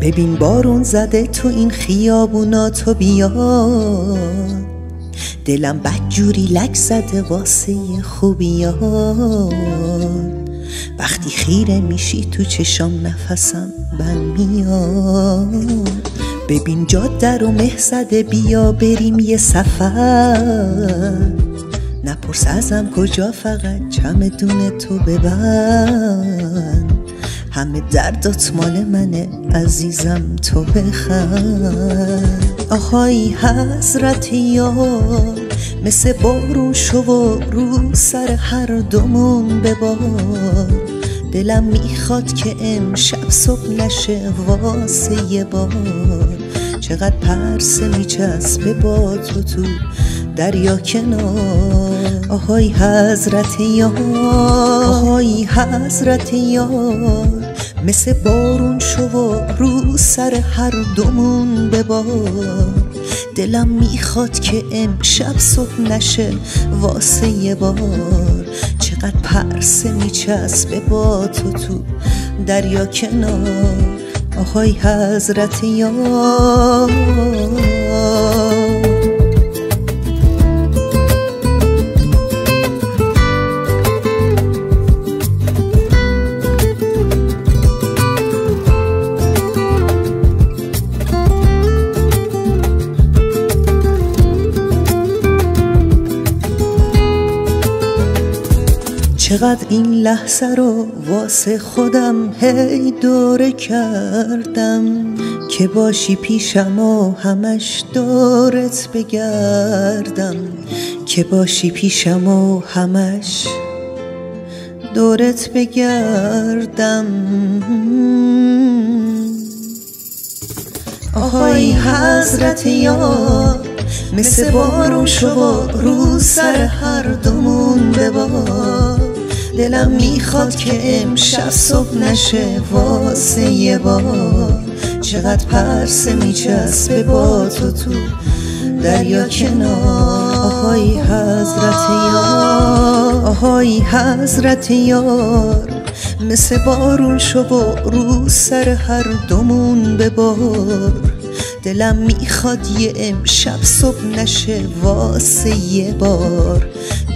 ببین بارون زده تو این خیابونا، تو بیا دلم بدجوری لک زده واسه خوبیات. وقتی خیره میشی تو چشام نفسم بند میاد. ببین جاده رو مه زده، بیا بریم یه سفر. نپرس ازم کجا، فقط چمدون تو ببند. همه دردات مال منه عزیزم، تو بخند. آهای حضرت یار، مثل بارون شو و رو سر هر دومون ببار. دلم میخواد که امشب صبح نشه واسه یه بار. چقدر پرسه میچسبه با تو دریا کنار. آهای حضرت یار، آهای حضرت یار، مثل بارون شو و رو سر هر دومون ببار. دلم میخواد که امشب صبح نشه واسه یه بار. چقدر پرسه میچسبه با تو دریا کنار. آهای حضرت یار. چقدر این لحظه رو واسه خودم هی دوره کردم، که باشی پیشم و همش دورت بگردم. که باشی پیشم و همش دورت بگردم. آهای حضرت یار، مثل بارون شو و رو سر هر دومون ببار. دلم میخواد که امشب صبح نشه واسه یه بار. چقدر پرسه میچسبه با تو دریا کنار. آهای حضرت یار، آهای حضرت یار، مثل بارون شو و رو سر هر دومون ببار. دلم میخواد یه امشب صبح نشه واسه یه بار.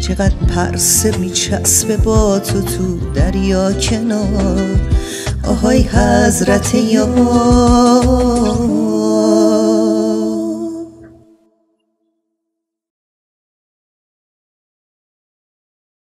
چقدر پرسه میچسبه با تو دریا کنار. آهای حضرت یار.